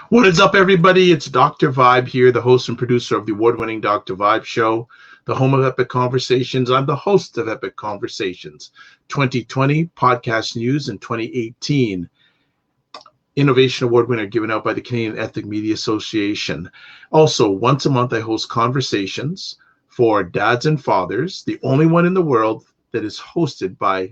What is up, everybody? It's Dr. Vibe here, the host and producer of the award-winning Dr. Vibe Show, the home of Epic Conversations. I'm the host of Epic Conversations, 2020 podcast news and 2018 Innovation Award winner given out by the Canadian Ethnic Media Association. Also, once a month, I host conversations for dads and fathers, the only one in the world that is sponsored by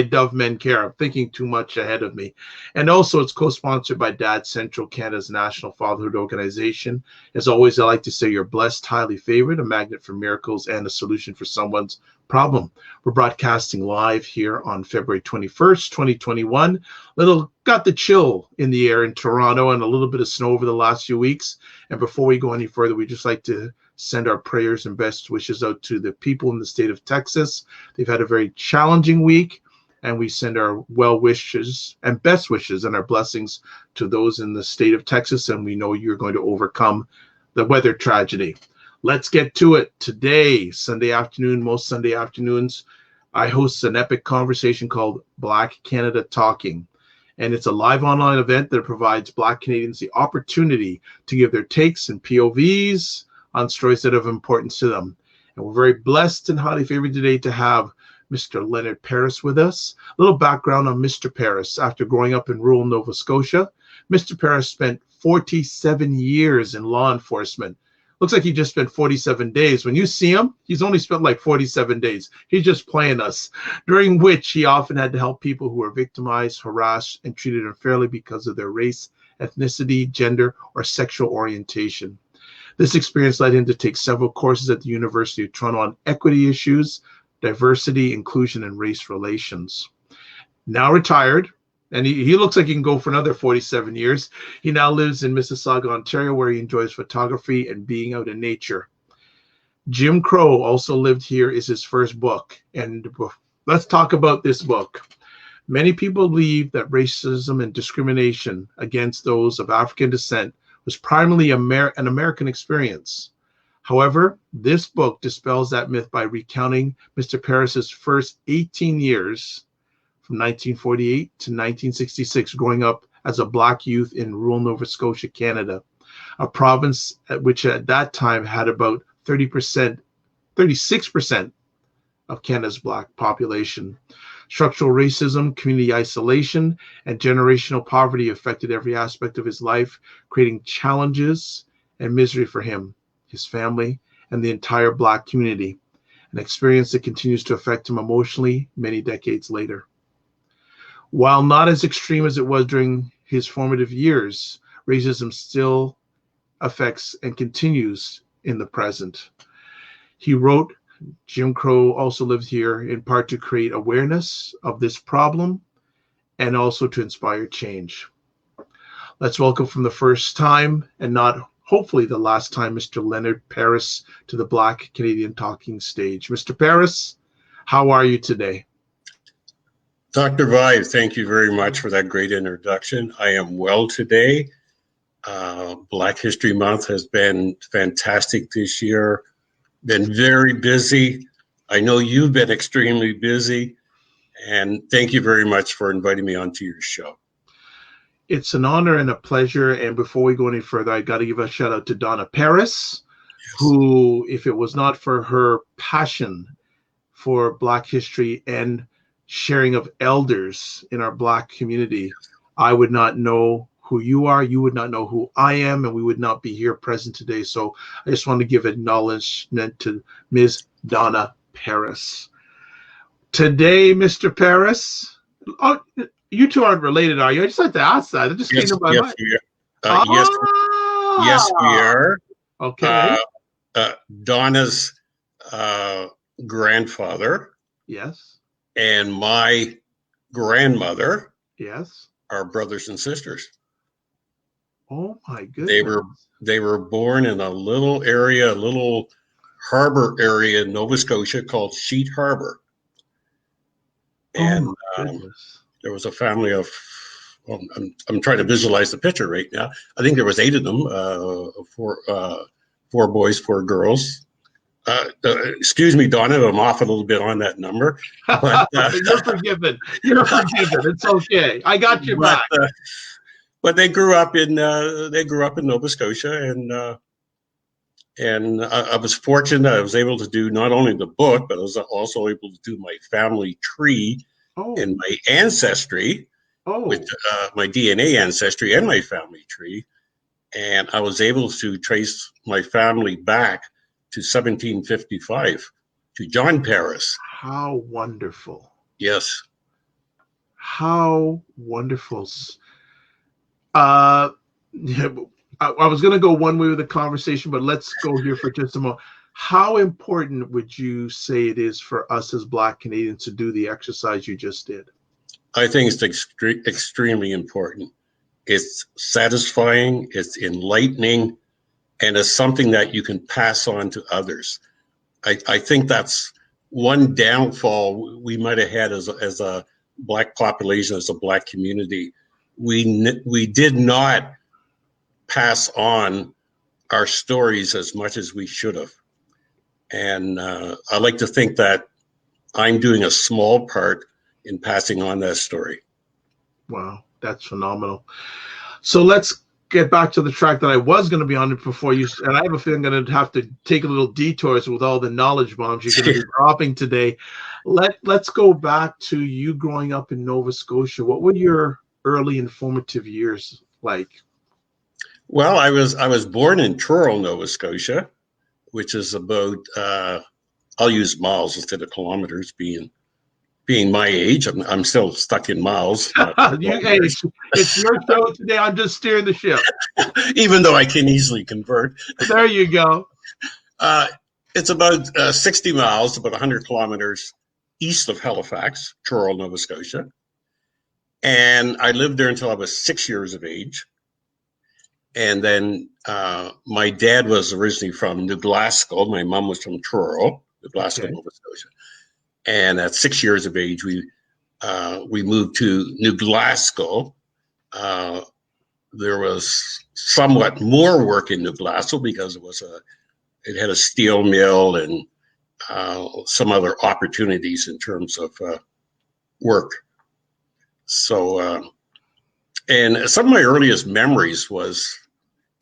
Dove Men Care. I'm thinking too much ahead of me. And also, it's co-sponsored by Dad Central, Canada's national fatherhood organization. As always, I like to say you're blessed, highly favored, a magnet for miracles, and a solution for someone's problem. We're broadcasting live here on February 21st, 2021. Got the chill in the air in Toronto and a little bit of snow over the last few weeks. And before we go any further, we just like to send our prayers and best wishes out to the people in the state of Texas. They've had a very challenging week. And we send our well wishes and best wishes and our blessings to those in the state of Texas. And we know you're going to overcome the weather tragedy. Let's get to it. Today, Sunday afternoon, most Sunday afternoons, I host an epic conversation called Black Canada Talking. And it's a live online event that provides Black Canadians the opportunity to give their takes and POVs on stories that have importance to them. And we're very blessed and highly favored today to have Mr. Leonard Paris with us. A little background on Mr. Paris. After growing up in rural Nova Scotia, Mr. Paris spent 47 years in law enforcement. Looks like he just spent 47 days. When you see him, he's only spent like 47 days. He's just playing us, during which he often had to help people who were victimized, harassed, and treated unfairly because of their race, ethnicity, gender, or sexual orientation. This experience led him to take several courses at the University of Toronto on equity issues, diversity, inclusion, and race relations. Now retired, and he looks like he can go for another 47 years. He now lives in Mississauga, Ontario, where he enjoys photography and being out in nature. Jim Crow also lived here is his first book. And let's talk about this book. Many people believe that racism and discrimination against those of African descent was primarily an American experience. However, this book dispels that myth by recounting Mr. Paris's first 18 years from 1948 to 1966, growing up as a Black youth in rural Nova Scotia, Canada, a province which at that time had about 36% of Canada's Black population. Structural racism, community isolation, and generational poverty affected every aspect of his life, creating challenges and misery for him, his family, and the entire Black community, an experience that continues to affect him emotionally many decades later. While not as extreme as it was during his formative years, racism still affects and continues in the present. He wrote, Jim Crow also lived here in part to create awareness of this problem and also to inspire change. Let's welcome from the first time and not hopefully the last time, Mr. Leonard Paris to the Black Canadian Talking stage. Mr. Paris, how are you today? Dr. Vibe, thank you very much for that great introduction. I am well today. Black History Month has been fantastic this year. Been very busy. I know you've been extremely busy. And thank you very much for inviting me onto your show. It's an honor and a pleasure. And before we go any further, I got to give a shout out to Donna Paris, who, if it was not for her passion for Black history and sharing of elders in our Black community, I would not know who you are. You would not know who I am, and we would not be here present today. So I just want to give acknowledgement to Ms. Donna Paris. Today, Mr. Paris, you two aren't related, are you? I just like to ask that. It just came to my mind. Yes, we are. Okay. Donna's grandfather. Yes. And my grandmother. Yes. Are brothers and sisters. Oh my goodness. They were born in a little area, a little harbor area in Nova Scotia called Sheet Harbor. And there was a family of, well, I'm trying to visualize the picture right now. I think there was 8 of them, four boys, 4 girls. Excuse me, Donna, I'm off a little bit on that number. But, You're forgiven. You're forgiven. It's okay. I got your back. But they grew up in Nova Scotia, and I was fortunate. I was able to do not only the book, but I was also able to do my family tree and my ancestry with my DNA ancestry and my family tree. And I was able to trace my family back to 1755 to John Paris. How wonderful. Yes. How wonderful. I was going to go one way with the conversation, but let's go here for just a moment. How important would you say it is for us as Black Canadians to do the exercise you just did? I think it's extremely important. It's satisfying, it's enlightening, and it's something that you can pass on to others. I think that's one downfall we might have had as a Black population, as a Black community. We did not pass on our stories as much as we should have. And I like to think that I'm doing a small part in passing on that story. Wow, that's phenomenal. So let's get back to the track that I was going to be on before you, and I have a feeling I'm going to have to take a little detours with all the knowledge bombs you're going to be dropping today. Let's go back to you growing up in Nova Scotia. What were your early informative years like? Well, I was born in Truro, Nova Scotia, which is about I'll use miles instead of kilometers, being my age. I'm still stuck in miles. It's your show today. I'm just steering the ship. Even though I can easily convert. There you go. It's about 60 miles, about 100 kilometers east of Halifax, Truro, Nova Scotia. And I lived there until I was 6 years of age. And then my dad was originally from New Glasgow. My mom was from Truro, New Glasgow, Nova Scotia. And at 6 years of age, we moved to New Glasgow. There was somewhat more work in New Glasgow because it had a steel mill and some other opportunities in terms of work. So, and some of my earliest memories was,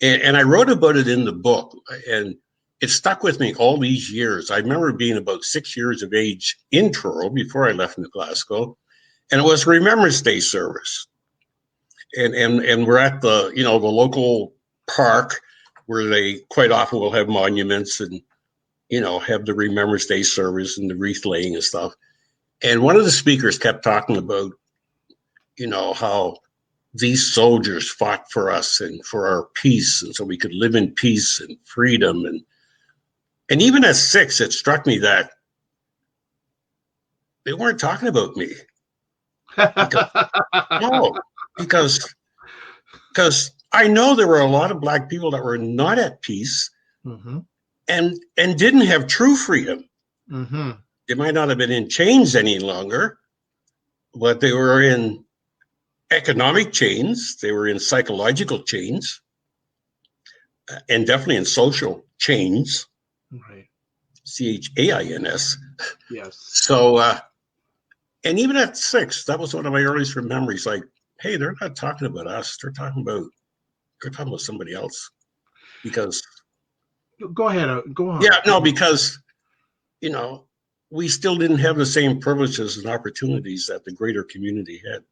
and I wrote about it in the book, and it stuck with me all these years. I remember being about 6 years of age in Truro before I left New Glasgow, and it was Remembrance Day service. And we're at the local park where they quite often will have monuments and, have the Remembrance Day service and the wreath laying and stuff. And one of the speakers kept talking about, how these soldiers fought for us and for our peace, and so we could live in peace and freedom. And even at 6, it struck me that they weren't talking about me. Because I know there were a lot of Black people that were not at peace and didn't have true freedom. Mm-hmm. They might not have been in chains any longer, but they were in economic chains, they were in psychological chains, and definitely in social chains. Right. CHAINS. Yes. So, and even at 6, that was one of my earliest memories. Like, hey, they're not talking about us. They're talking about somebody else. Because. Go ahead. Go on. Yeah, no, because, we still didn't have the same privileges and opportunities that the greater community had.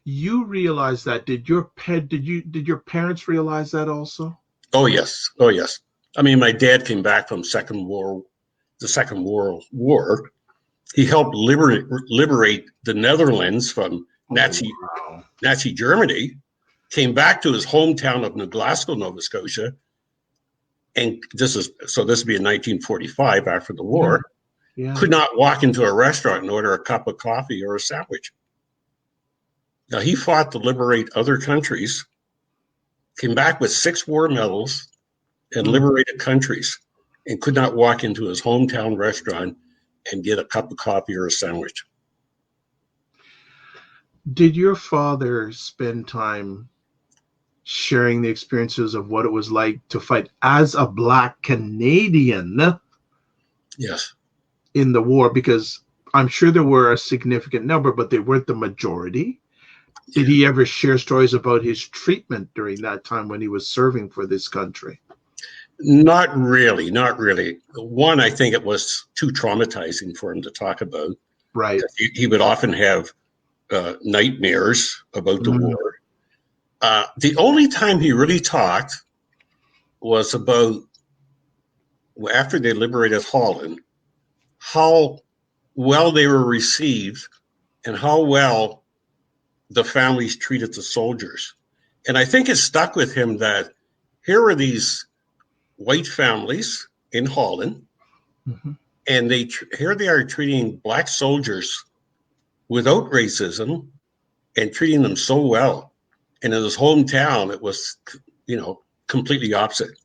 You realize that? Did your parents realize that also? Oh yes. I mean, my dad came back from the Second World War. He helped liberate the Netherlands from Nazi Germany. Came back to his hometown of New Glasgow, Nova Scotia, and this would be in 1945 after the war. Yeah. Could not walk into a restaurant and order a cup of coffee or a sandwich. Now, he fought to liberate other countries, came back with 6 war medals, and liberated countries, and could not walk into his hometown restaurant and get a cup of coffee or a sandwich. Did your father spend time sharing the experiences of what it was like to fight as a Black Canadian Yes. in the war? Because I'm sure there were a significant number, but they weren't the majority. Did he ever share stories about his treatment during that time when he was serving for this country? Not really, not really. One, I think it was too traumatizing for him to talk about. Right. He would often have nightmares about the war. The only time he really talked was about after they liberated Holland, how well they were received and how well the families treated the soldiers. And I think it stuck with him that here were these white families in Holland, and here they are treating black soldiers without racism and treating them so well. And in his hometown, it was, completely opposite,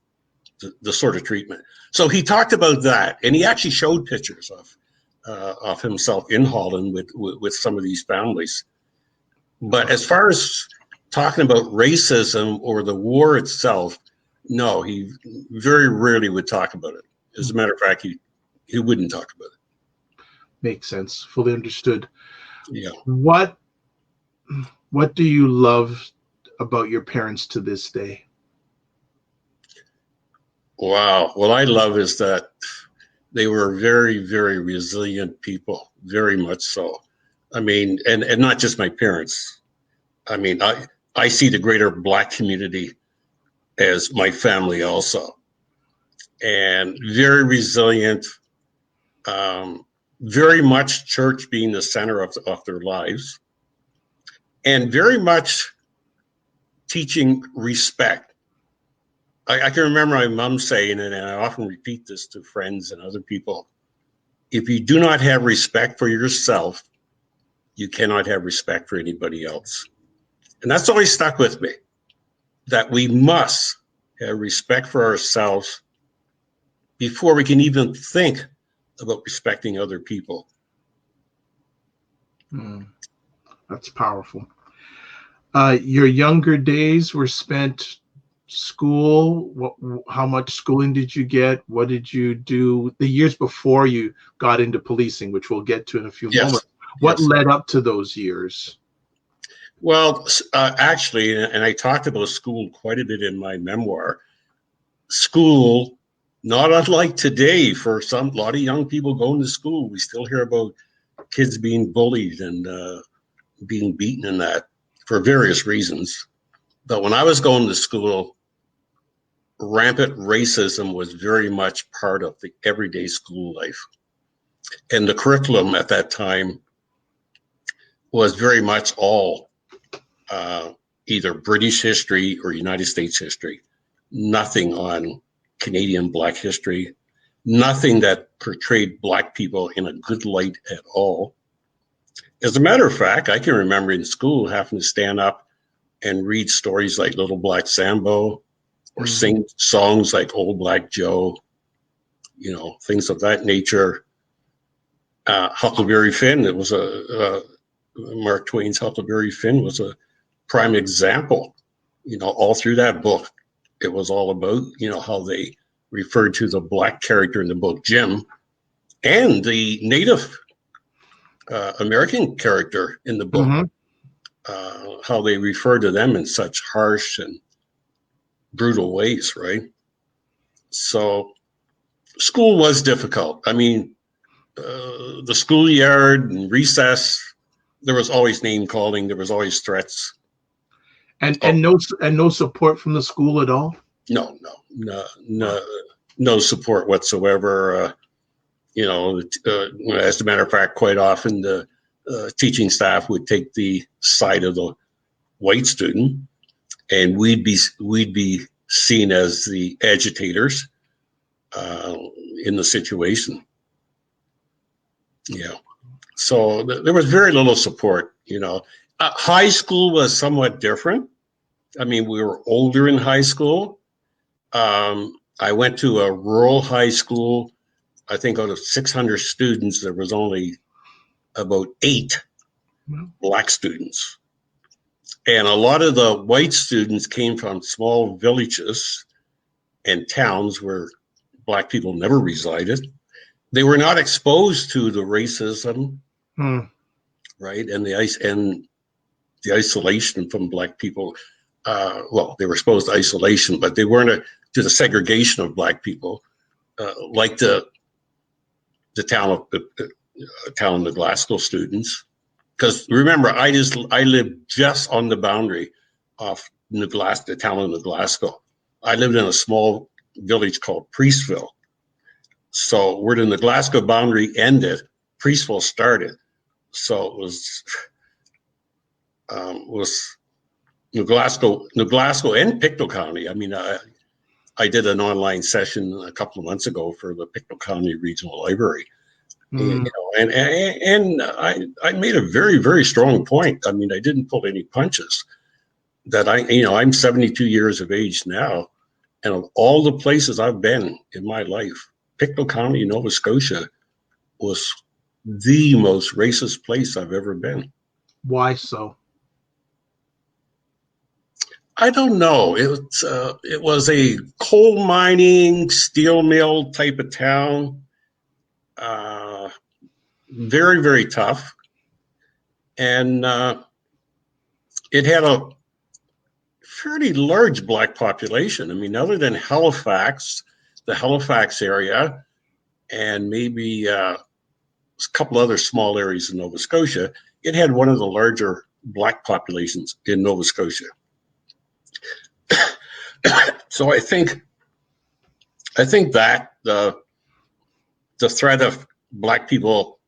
the sort of treatment. So he talked about that, and he actually showed pictures of himself in Holland with some of these families. But as far as talking about racism or the war itself, no, he very rarely would talk about it. As a matter of fact, he wouldn't talk about it. Makes sense. Fully understood. Yeah. What do you love about your parents to this day? Wow. What I love is that they were very, very resilient people, very much so. I mean, and not just my parents. I mean, I see the greater Black community as my family also. And very resilient, very much church being the center of their lives, and very much teaching respect. I can remember my mom saying, and I often repeat this to friends and other people, if you do not have respect for yourself, you cannot have respect for anybody else. And that's always stuck with me, that we must have respect for ourselves before we can even think about respecting other people. That's powerful. Your younger days were spent school. How much schooling did you get? What did you do the years before you got into policing, which we'll get to in a few moments? What led up to those years? Well, actually, and I talked about school quite a bit in my memoir. School, not unlike today, for a lot of young people going to school, we still hear about kids being bullied and being beaten and that for various reasons. But when I was going to school, rampant racism was very much part of the everyday school life. And the curriculum at that time was very much all either British history or United States history. Nothing on Canadian Black history, nothing that portrayed Black people in a good light at all. As a matter of fact, I can remember in school having to stand up and read stories like Little Black Sambo or sing songs like Old Black Joe, things of that nature. Huckleberry Finn, it was Mark Twain's Huckleberry Finn was a prime example, all through that book. It was all about, how they referred to the Black character in the book, Jim, and the Native American character in the book, how they refer to them in such harsh and brutal ways, right? So school was difficult. I mean, the schoolyard and recess, there was always name calling, there was always threats. And no support from the school at all? No support whatsoever. As a matter of fact, quite often the teaching staff would take the side of the white student, and we'd be seen as the agitators in the situation. Yeah. So there was very little support. High school was somewhat different. I mean, we were older in high school. I went to a rural high school. I think out of 600 students, there was only about 8 Black students. And a lot of the white students came from small villages and towns where Black people never resided. they were not exposed to the racism, Hmm. right, and the isolation from Black people. Well, they were exposed to isolation, but they weren't to the segregation of Black people, like the town of the Glasgow students. Because remember, I lived just on the boundary of the town of Glasgow. I lived in a small village called Priestville. So where the Glasgow boundary ended, Priestville started. So it was New Glasgow and Pictou County. I mean, I did an online session a couple of months ago for the Pictou County Regional Library. Mm. And I made a very, very strong point. I mean, I didn't pull any punches. That I'm 72 years of age now, and of all the places I've been in my life, Pictou County, Nova Scotia, was the most racist place I've ever been. Why so? I don't know. It was a coal mining, steel mill type of town. Very, very tough. And it had a fairly large Black population. I mean, other than Halifax, the Halifax area, and maybe a couple other small areas in Nova Scotia, it had one of the larger Black populations in Nova Scotia. So I think that the threat of Black people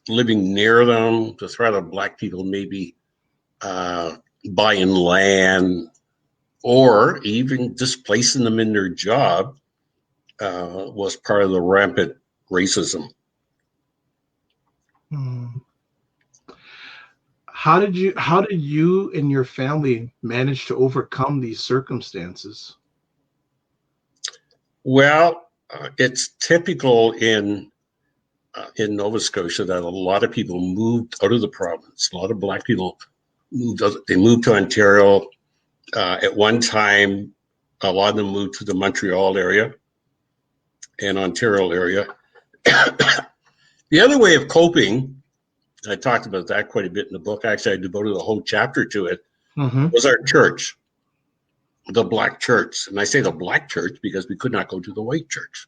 living near them, the threat of Black people maybe buying land or even displacing them in their job was part of the rampant racism. Hmm. How did you and your family manage to overcome these circumstances? Well, it's typical in Nova Scotia that a lot of people moved out of the province. A lot of Black people moved to Ontario. At one time, a lot of them moved to the Montreal area and Ontario area. The other way of coping, I talked about that quite a bit in the book. Actually, I devoted a whole chapter to it, was our church, the Black church. And I say the Black church because we could not go to the white church.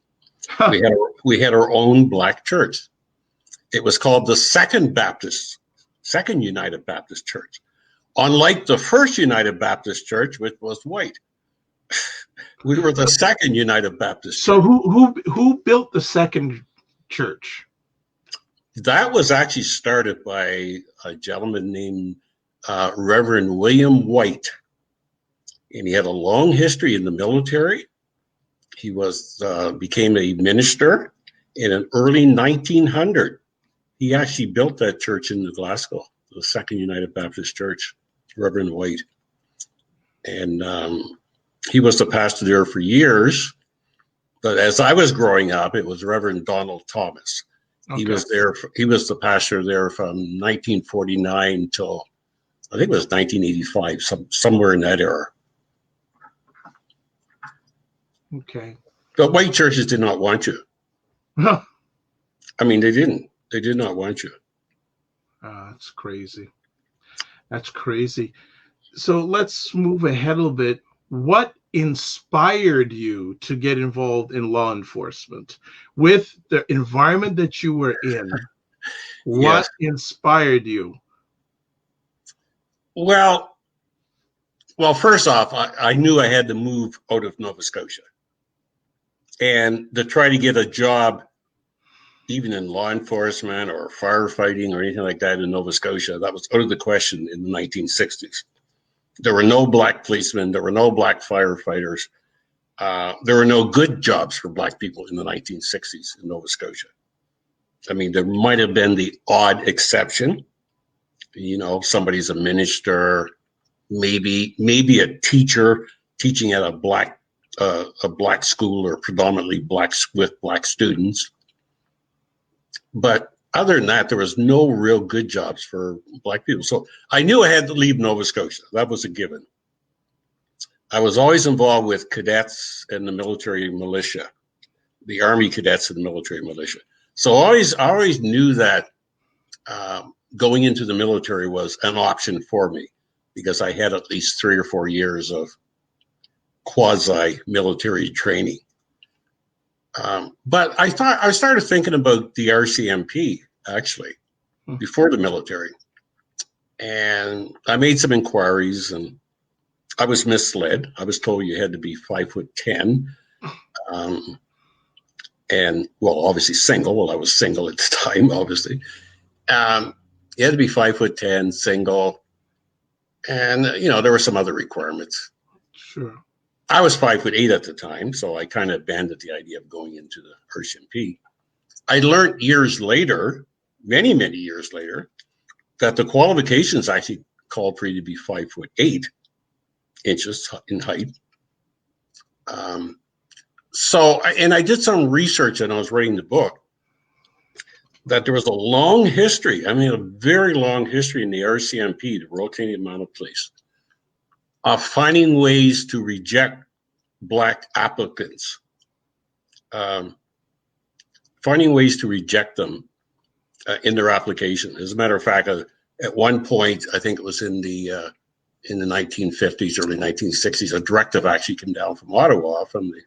We had our own Black church. It was called the Second United Baptist Church. Unlike the First United Baptist Church, which was white, we were the Second United Baptist Church. So who built the second church? That was actually started by a gentleman named Reverend William White, and he had a long history in the military. He became a minister in an early 1900. He actually built that church in Glasgow, the Second United Baptist Church, Reverend White. And he was the pastor there for years. But as I was growing up, it was Reverend Donald Thomas. Okay. He was there. He was the pastor there from 1949 till I think it was 1985, somewhere in that era. Okay. But white churches did not want you. Huh. I mean, they didn't. They did not want you. That's crazy. That's crazy. So let's move ahead a little bit. What inspired you to get involved in law enforcement? With the environment that you were in, what inspired you? Well, first off, I knew I had to move out of Nova Scotia. And to try to get a job, even in law enforcement or firefighting or anything like that in Nova Scotia, that was out of the question in the 1960s. There were no Black policemen. There were no Black firefighters. There were no good jobs for Black people in the 1960s in Nova Scotia. I mean, there might have been the odd exception. You know, somebody's a minister, maybe a teacher teaching at a Black school or predominantly with Black students. But other than that, there was no real good jobs for Black people. So I knew I had to leave Nova Scotia. That was a given. I was always involved with cadets and the military militia. the Army cadets and the military militia. So I always knew that going into the military was an option for me because I had at least 3 or 4 years of quasi-military training. But I started thinking about the RCMP actually before the military, and I made some inquiries, and I was misled. I was told you had to be 5'10", and well, obviously single. Well, I was single at the time, obviously. You had to be 5'10", single, and there were some other requirements. Sure. I was 5'8" at the time, so I kind of abandoned the idea of going into the RCMP. I learned years later, many years later, that the qualifications actually called for you to be 5'8" in height. And I did some research, and I was writing the book, that there was a long history, a very long history in the RCMP, the Royal Canadian Mounted Police, of finding ways to reject Black applicants, finding ways to reject them in their application. As a matter of fact, at one point, I think it was in the 1950s, early 1960s, a directive actually came down from Ottawa from the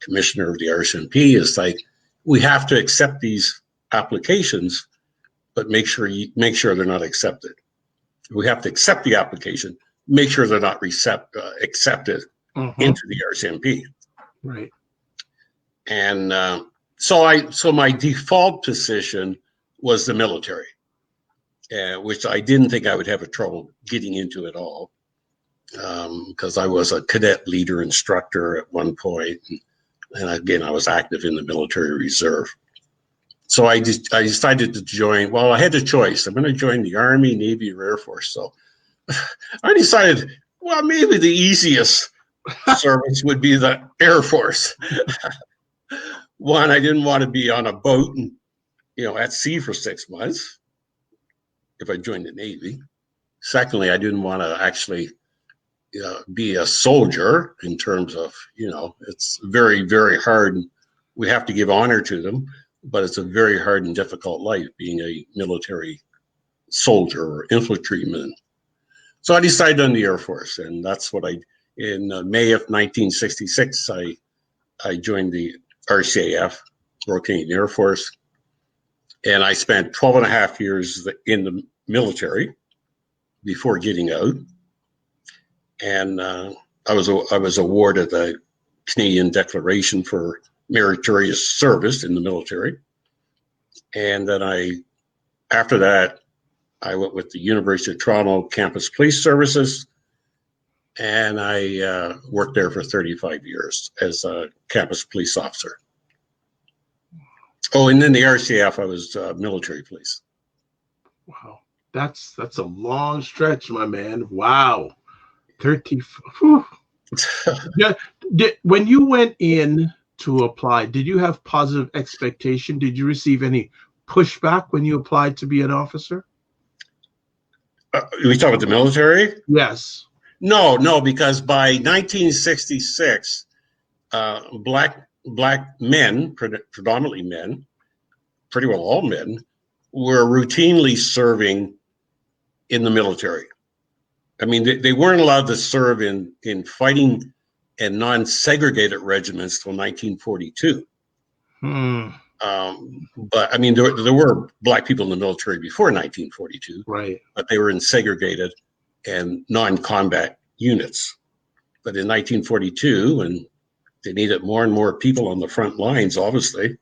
commissioner of the RCMP. It's like, we have to accept these applications, but make sure they're not accepted. We have to accept the application, make sure they're not accepted into the RCMP. Right. And so my default position was the military, which I didn't think I would have a trouble getting into at all, because I was a cadet leader instructor at one point, and again, I was active in the military reserve. So I decided to join. Well, I had a choice. I'm going to join the Army, Navy, or Air Force. So I decided, well, maybe the easiest service would be the Air Force. One, I didn't want to be on a boat and, at sea for 6 months if I joined the Navy. Secondly, I didn't want to actually be a soldier in terms of, it's very, very hard. We have to give honor to them, but it's a very hard and difficult life being a military soldier or infantryman. So I decided on the Air Force, and that's what in May of 1966, I joined the RCAF, Royal Canadian Air Force, and I spent 12 and a half years in the military before getting out. And I was awarded the Canadian Declaration for Meritorious Service in the military. And then after that, I went with the University of Toronto Campus Police Services, and I worked there for 35 years as a campus police officer. Oh, and then the RCF, I was military police. Wow, that's a long stretch, my man. Wow, 30. Whew. Yeah. When you went in to apply, did you have positive expectation? Did you receive any pushback when you applied to be an officer? We talk about the military? Yes. No, because by 1966, black men, predominantly men, pretty well all men, were routinely serving in the military. I mean, they weren't allowed to serve in fighting and non-segregated regiments till 1942. But I mean, there were Black people in the military before 1942, right? But they were in segregated and non-combat units. But in 1942, when they needed more and more people on the front lines, obviously,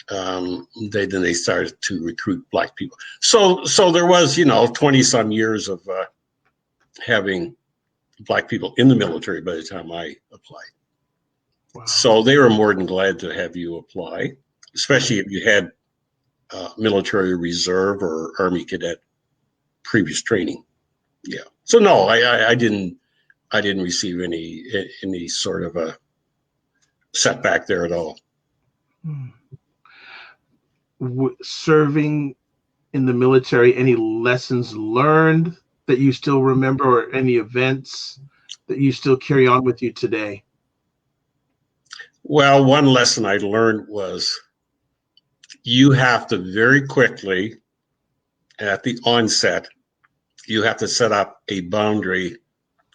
then they started to recruit Black people. So there was, 20 some years of having Black people in the military by the time I applied. Wow. So they were more than glad to have you apply, especially if you had military reserve or Army cadet previous training. Yeah. So no, I didn't receive any sort of a setback there at all. Serving in the military, any lessons learned that you still remember, or any events that you still carry on with you today? Well, one lesson I learned was you have to very quickly, at the onset, you have to set up a boundary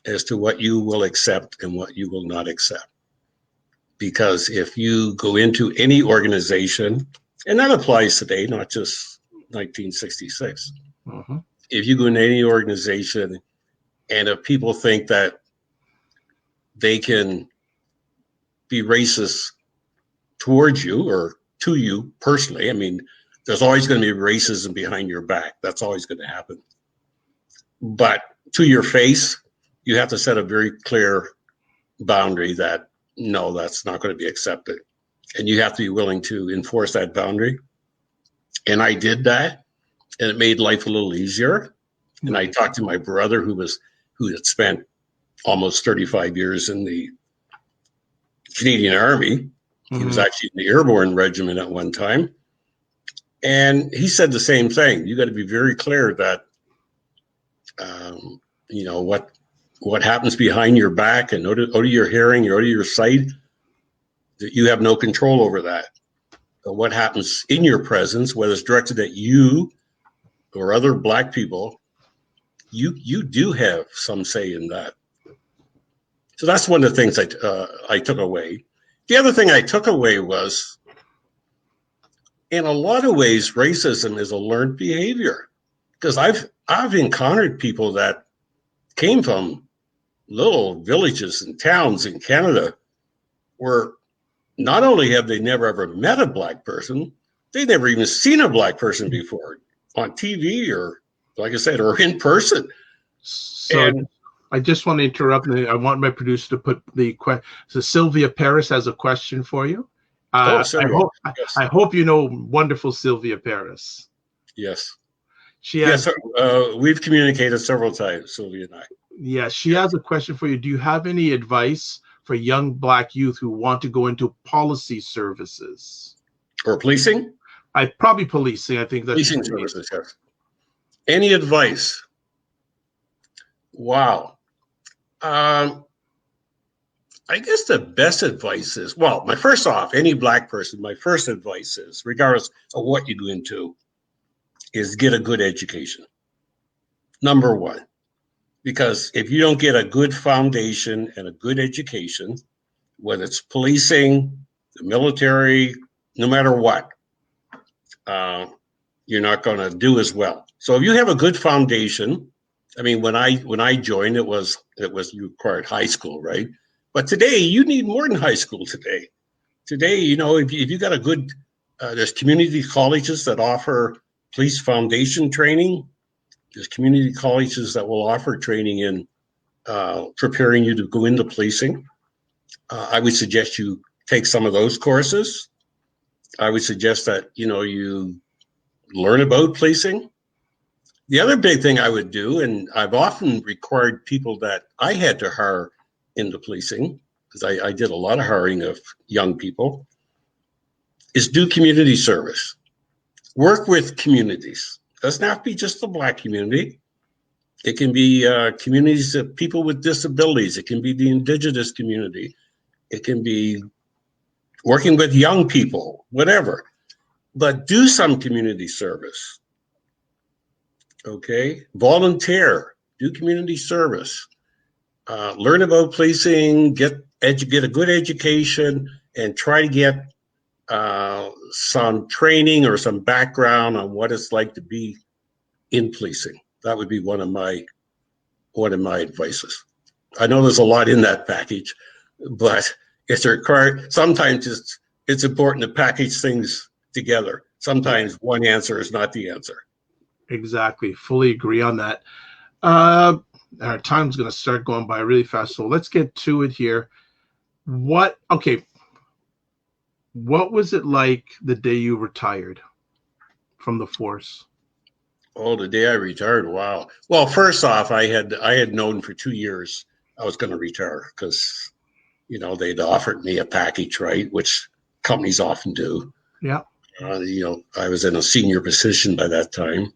as to what you will accept and what you will not accept. Because if you go into any organization, and that applies today, not just 1966, if you go into any organization and if people think that they can be racist towards you or to you personally, I mean, there's always going to be racism behind your back. That's always going to happen. But to your face, you have to set a very clear boundary that no, that's not going to be accepted. And you have to be willing to enforce that boundary. And I did that, and it made life a little easier. And I talked to my brother who had spent almost 35 years in the Canadian Army. He was actually in the Airborne Regiment at one time. And he said the same thing. You got to be very clear that, you know, what happens behind your back and out of your hearing, out of your sight, that you have no control over that. But what happens in your presence, whether it's directed at you or other Black people, you do have some say in that. So that's one of the things I took away. The other thing I took away was, in a lot of ways, racism is a learned behavior. Because I've encountered people that came from little villages and towns in Canada where not only have they never ever met a Black person, they've never even seen a Black person before on TV or, like I said, or in person. So I just want to interrupt. I want my producer to put the question. So Sylvia Paris has a question for you. I hope you know wonderful Sylvia Paris. Yes. She has. Yes, we've communicated several times, Sylvia and I. Yes, she has a question for you. Do you have any advice for young Black youth who want to go into policy services or policing? Probably policing. I think that's policing services. Yes. Any advice? Wow. I guess the best advice is, well, first off, any Black person, my first advice is, regardless of what you go into, is get a good education. Number one, because if you don't get a good foundation and a good education, whether it's policing, the military, no matter what, you're not going to do as well. So if you have a good foundation, I mean, when I joined, it was you required high school, right? But today you need more than high school today. Today, you know, if you got a good, there's community colleges that offer police foundation training. There's community colleges that will offer training in preparing you to go into policing. I would suggest you take some of those courses. I would suggest that, you know, you learn about policing. The other big thing I would do, and I've often required people that I had to hire into policing, because I did a lot of hiring of young people, is do community service. Work with communities. It doesn't have to be just the Black community. It can be communities of people with disabilities. It can be the Indigenous community. It can be working with young people, whatever. But do some community service. Okay? Volunteer. Do community service. Learn about policing, get a good education, and try to get some training or some background on what it's like to be in policing. That would be one of my advices. I know there's a lot in that package, but it's required. Sometimes it's important to package things together. Sometimes one answer is not the answer. Exactly. Fully agree on that. Our time's going to start going by really fast, so let's get to it here. What was it like the day you retired from the force? Oh, the day I retired, wow. Well, first off, I had known for 2 years I was going to retire because, you know, they'd offered me a package, right, which companies often do. Yeah. You know, I was in a senior position by that time,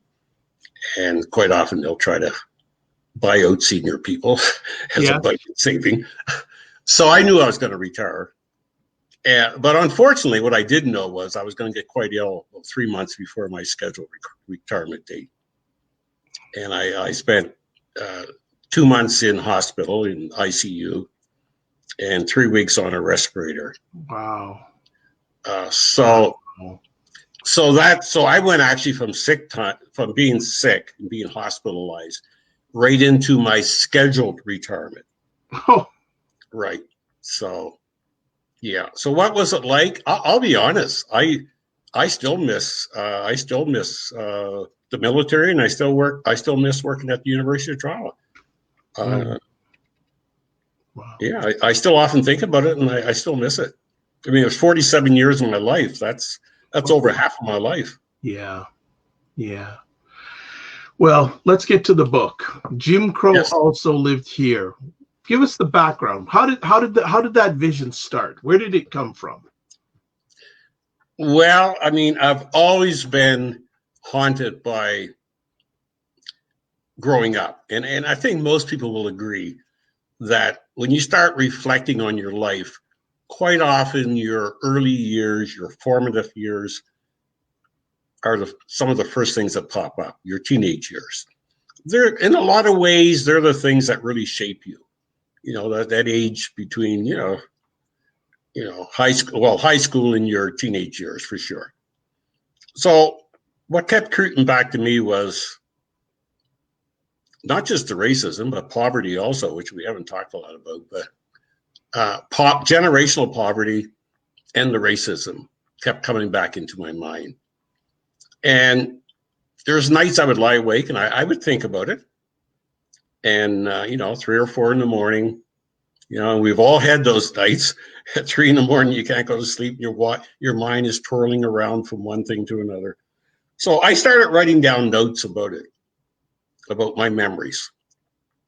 and quite often they'll try to buy out senior people as a budget saving. So I knew I was going to retire. But unfortunately, what I didn't know was I was going to get quite ill 3 months before my scheduled retirement date. And I spent 2 months in hospital in ICU and 3 weeks on a respirator. Wow. So I went actually from being sick and being hospitalized right into my scheduled retirement. Oh. Right. So, yeah. So what was it like? I'll be honest. I still miss the military, and I still miss working at the University of Toronto. Wow. Yeah, I still often think about it, and I still miss it. I mean, it was 47 years of my life. That's over half of my life. Yeah. Yeah. Well, let's get to the book. Jim Crow also lived here. Give us the background. How did that vision start? Where did it come from? Well, I mean, I've always been haunted by growing up, and I think most people will agree that when you start reflecting on your life, quite often your early years, your formative years, are some of the first things that pop up. Your teenage years, they're in a lot of ways they're the things that really shape you. You know, that age between high school and your teenage years for sure. So what kept creeping back to me was not just the racism, but poverty also, which we haven't talked a lot about, but generational poverty and the racism kept coming back into my mind. And there's nights I would lie awake and I would think about it. And, 3 or 4 in the morning, and we've all had those nights at 3 in the morning, you can't go to sleep. Your mind is twirling around from one thing to another. So I started writing down notes about it, about my memories.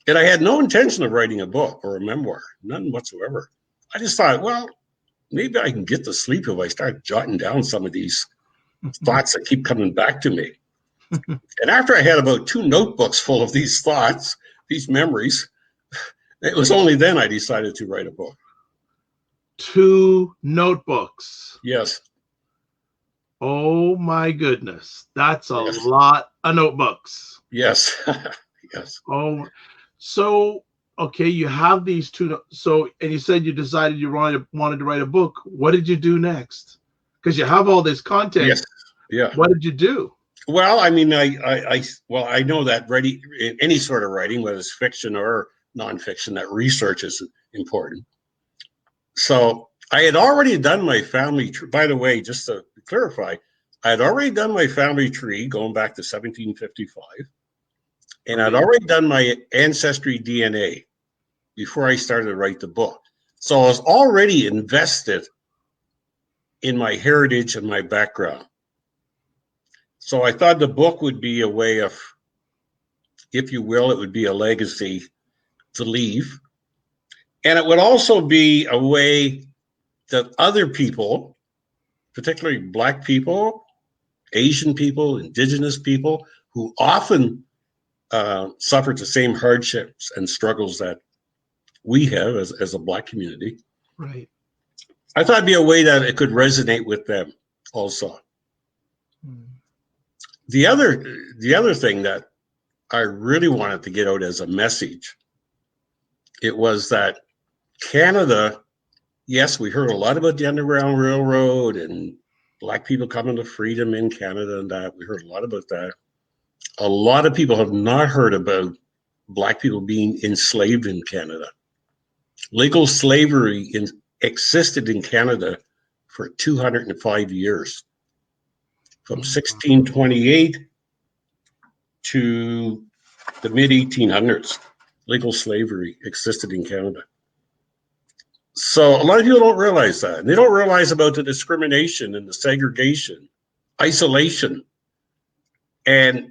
And I had no intention of writing a book or a memoir, none whatsoever. I just thought, well, maybe I can get to sleep if I start jotting down some of these thoughts that keep coming back to me. And after I had about 2 notebooks full of these thoughts, these memories, it was only then I decided to write a book. 2 notebooks. Yes. Oh my goodness. That's a lot of notebooks. Yes. Yes. Oh, so, okay, you have these 2. So, and you said you decided you wanted to write a book. What did you do next? Because you have all this content. Yes. Yeah. What did you do? Well, I mean, I know that writing, any sort of writing, whether it's fiction or nonfiction, that research is important. So I had already done my family tree. By the way, just to clarify, I had already done my family tree going back to 1755. And I'd already done my ancestry DNA before I started to write the book. So I was already invested in my heritage and my background. So I thought the book would be a way of, if you will, it would be a legacy to leave. And it would also be a way that other people, particularly Black people, Asian people, Indigenous people, who often suffered the same hardships and struggles that we have as a Black community. Right. I thought it'd be a way that it could resonate with them also. The other thing that I really wanted to get out as a message, it was that Canada, yes, we heard a lot about the Underground Railroad and Black people coming to freedom in Canada and that. We heard a lot about that. A lot of people have not heard about Black people being enslaved in Canada. Legal slavery existed in Canada for 205 years. From 1628 to the mid-1800s, legal slavery existed in Canada. So a lot of people don't realize that. And they don't realize about the discrimination and the segregation, isolation. And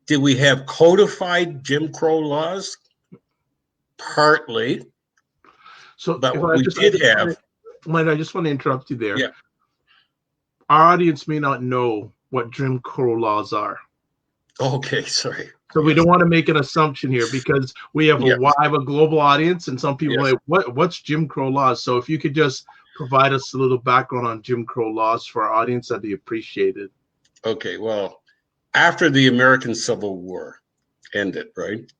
did we have codified Jim Crow laws? Partly. So, but what we did have... Mike, I just want to interrupt you there. Yeah. Our audience may not know what Jim Crow laws are. Okay, sorry. So we don't want to make an assumption here because we have a global audience and some people are like, what's Jim Crow laws? So if you could just provide us a little background on Jim Crow laws for our audience, that'd be appreciated. Okay, well, after the American Civil War ended, right,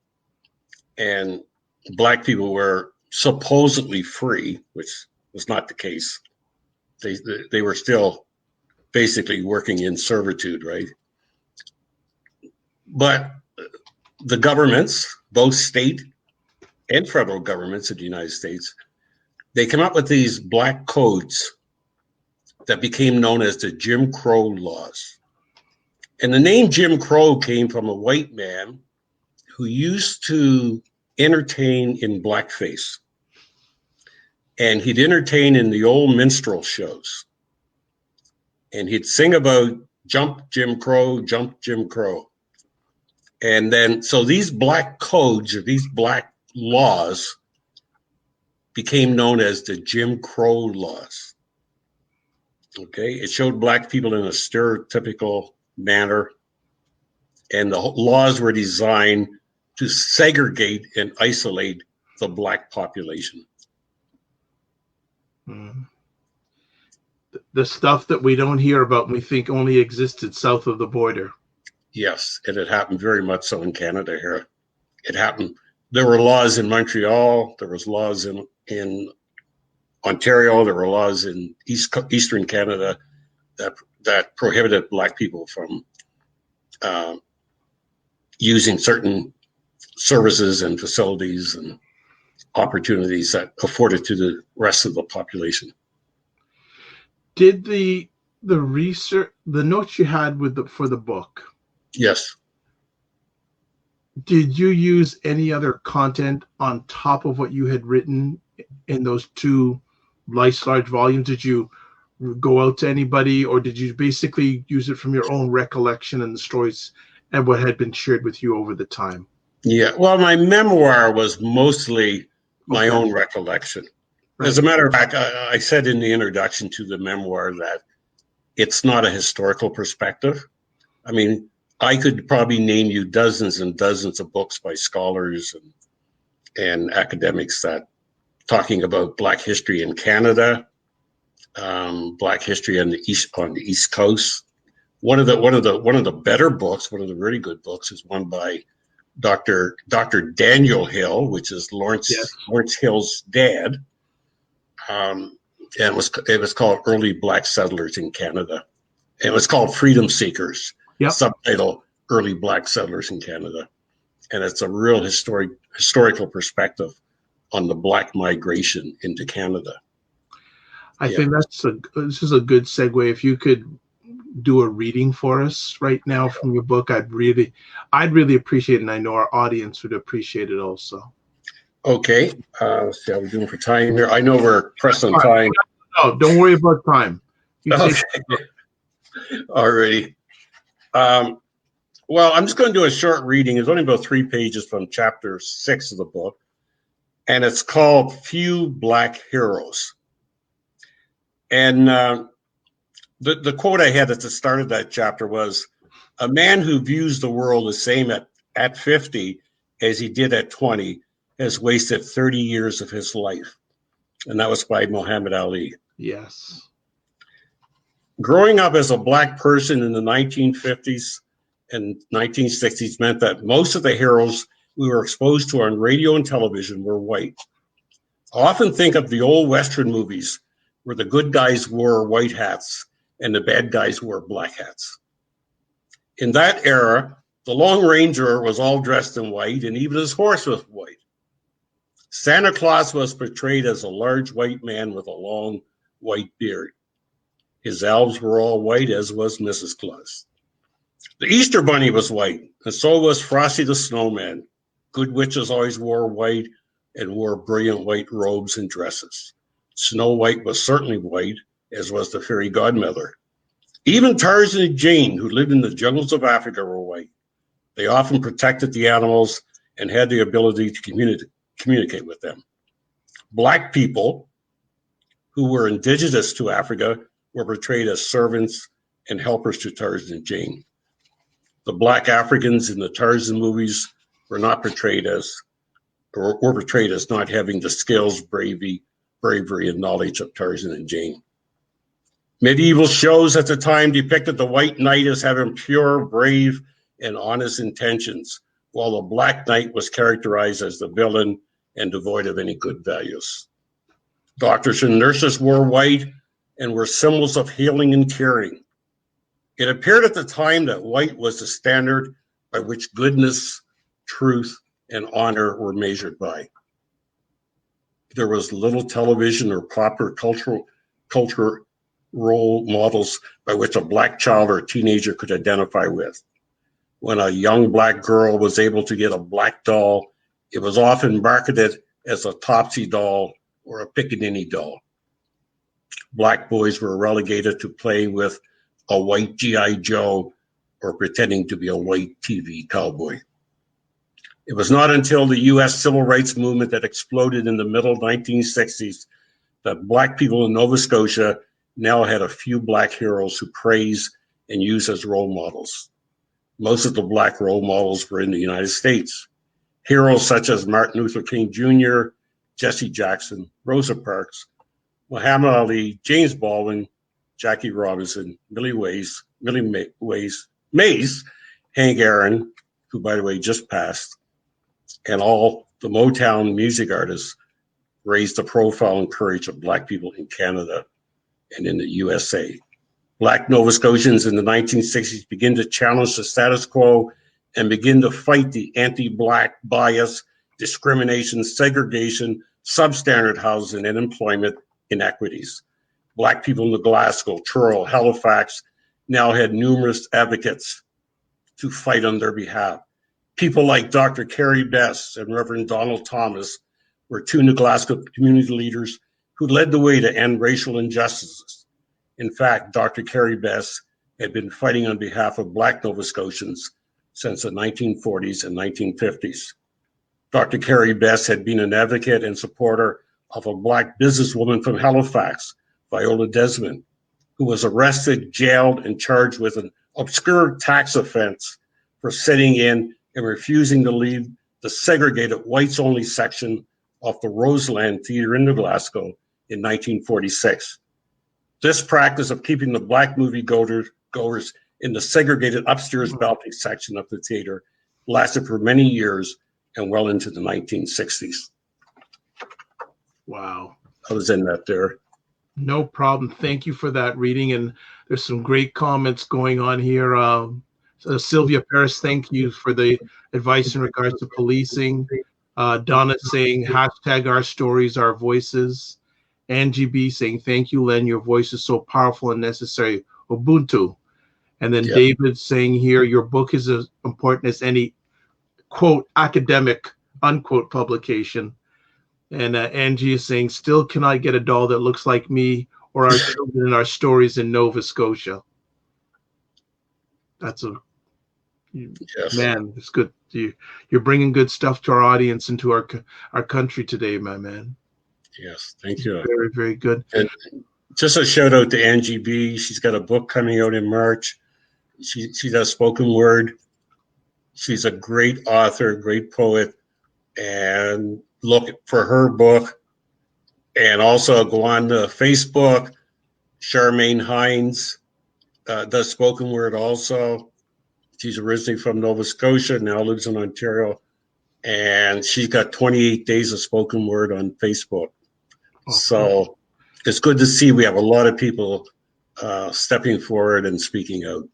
and Black people were supposedly free, which was not the case. They were still basically working in servitude, right? But the governments, both state and federal governments of the United States, they came up with these black codes that became known as the Jim Crow laws. And the name Jim Crow came from a white man who used to entertain in blackface. And he'd entertain in the old minstrel shows. And he'd sing about jump Jim Crow, jump Jim Crow. And then, so these black codes or these black laws became known as the Jim Crow laws. Okay, it showed Black people in a stereotypical manner. And the laws were designed to segregate and isolate the Black population. The stuff that we don't hear about and we think only existed south of the border. Yes, and it happened very much so in Canada here. It happened. There were laws in Montreal. There was laws in Ontario. There were laws in Eastern Canada that prohibited Black people from using certain services and facilities and opportunities that afforded to the rest of the population. Did the research, the notes you had for the book? Yes. Did you use any other content on top of what you had written in those two large volumes? Did you go out to anybody, or did you basically use it from your own recollection and the stories and what had been shared with you over the time? Yeah, well, my memoir was mostly my own recollection. Right. As a matter of fact, I said in the introduction to the memoir that it's not a historical perspective. I mean, I could probably name you dozens and dozens of books by scholars and academics that talking about Black history in Canada, Black history on the East Coast. One of the better books, one of the really good books, is one by Dr. Daniel Hill, which is Lawrence Hill's dad. And it was called Early Black Settlers in Canada. It was called Freedom Seekers. Yep. Subtitle Early Black Settlers in Canada. And it's a real historical perspective on the Black migration into Canada. I think this is a good segue. If you could do a reading for us right now from your book, I'd really appreciate it, and I know our audience would appreciate it also. Okay. Let's see how we're doing for time here. I know we're pressed on time. No, don't worry about time. Okay. Alrighty. Well, I'm just going to do a short reading. It's only about 3 pages from chapter 6 of the book, and it's called Few Black Heroes. And the quote I had at the start of that chapter was, "A man who views the world the same at 50 as he did at 20 has wasted 30 years of his life." And that was by Muhammad Ali. Yes. Growing up as a Black person in the 1950s and 1960s meant that most of the heroes we were exposed to on radio and television were white. I often think of the old Western movies where the good guys wore white hats and the bad guys wore black hats. In that era, the Lone Ranger was all dressed in white, and even his horse was white. Santa Claus was portrayed as a large white man with a long white beard. His elves were all white, as was Mrs. Claus. The Easter Bunny was white, and so was Frosty the Snowman. Good witches always wore white and wore brilliant white robes and dresses. Snow White was certainly white, as was the fairy godmother. Even Tarzan and Jane, who lived in the jungles of Africa, were white. They often protected the animals and had the ability to communicate with them. Black people, who were indigenous to Africa, were portrayed as servants and helpers to Tarzan and Jane. The Black Africans in the Tarzan movies were portrayed as not having the skills, bravery, bravery and knowledge of Tarzan and Jane. Medieval shows at the time depicted the white knight as having pure, brave, and honest intentions, while the black knight was characterized as the villain and devoid of any good values. Doctors and nurses wore white and were symbols of healing and caring. It appeared at the time that white was the standard by which goodness, truth, and honor were measured by. There was little television or proper cultural role models by which a black child or teenager could identify with. When a young black girl was able to get a black doll, it was often marketed as a Topsy doll or a Pickaninny doll. Black boys were relegated to play with a white G.I. Joe or pretending to be a white TV cowboy. It was not until the U.S. civil rights movement that exploded in the middle 1960s that black people in Nova Scotia now had a few black heroes who praise and use as role models. Most of the black role models were in the United States. Heroes such as Martin Luther King Jr., Jesse Jackson, Rosa Parks, Muhammad Ali, James Baldwin, Jackie Robinson, Millie Mays, Hank Aaron, who by the way just passed, and all the Motown music artists raised the profile and courage of black people in Canada and in the USA. Black Nova Scotians in the 1960s began to challenge the status quo and begin to fight the anti-black bias, discrimination, segregation, substandard housing, and employment inequities. Black people in Glasgow, Truro, Halifax now had numerous advocates to fight on their behalf. People like Dr. Carrie Bess and Reverend Donald Thomas were two New Glasgow community leaders who led the way to end racial injustices. In fact, Dr. Carrie Bess had been fighting on behalf of Black Nova Scotians since the 1940s and 1950s. Dr. Carrie Bess had been an advocate and supporter of a Black businesswoman from Halifax, Viola Desmond, who was arrested, jailed, and charged with an obscure tax offense for sitting in and refusing to leave the segregated whites-only section of the Roseland Theatre in New Glasgow in 1946. This practice of keeping the Black moviegoers in the segregated upstairs balcony section of the theater lasted for many years and well into the 1960s. Wow. I was in that there. No problem. Thank you for that reading. And there's some great comments going on here. Sylvia Paris, thank you for the advice in regards to policing. Donna saying, hashtag our stories, our voices. Angie B saying, thank you, Len. Your voice is so powerful and necessary. Ubuntu. And then David saying here, your book is as important as any, quote, academic, unquote, publication. And Angie is saying, still can I get a doll that looks like me or our children in our stories in Nova Scotia? That's a, man, it's good. You're bringing good stuff to our audience and to our country today, my man. Yes, thank you. Very, very good. And just a shout out to Angie B. She's got a book coming out in March. She does spoken word. She's a great author, great poet, and look for her book. And also go on to Facebook. Charmaine Hines does spoken word also. She's originally from Nova Scotia, now lives in Ontario. And she's got 28 days of spoken word on Facebook. So it's good to see we have a lot of people stepping forward and speaking out.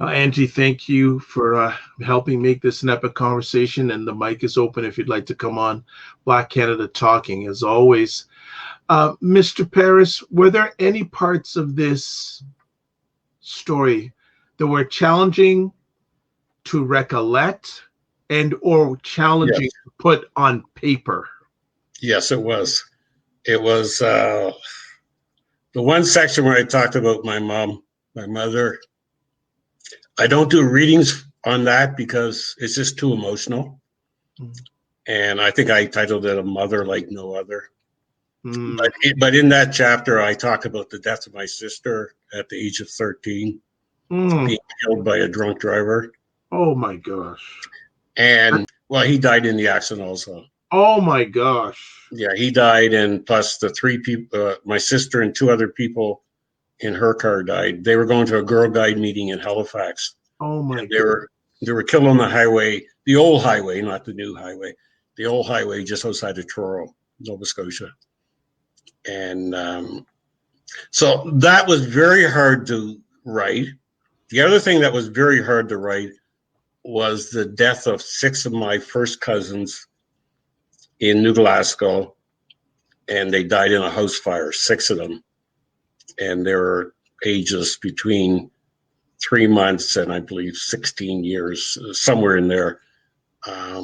Angie, thank you for helping make this an epic conversation, and the mic is open if you'd like to come on Black Canada Talking, as always. Mr. Paris, were there any parts of this story that were challenging to recollect and or challenging to put on paper? Yes, it was. It was the one section where I talked about my mom, my mother. I don't do readings on that because it's just too emotional. And I think I titled it A Mother Like No Other. But in that chapter, I talk about the death of my sister at the age of 13, being killed by a drunk driver. Oh my gosh. And well, he died in the accident also. Oh my gosh. Yeah, he died, and plus the three people, my sister and two other people in her car died. They were going to a Girl Guide meeting in Halifax. Oh my And god. they were killed on the highway, the old highway, not the new highway, the old highway just outside of Truro, Nova Scotia. And so that was very hard to write. The other thing that was very hard to write was the death of 6 of my first cousins in New Glasgow, and they died in a house fire, 6 of them. And they were ages between 3 months and I believe 16 years, somewhere in there. And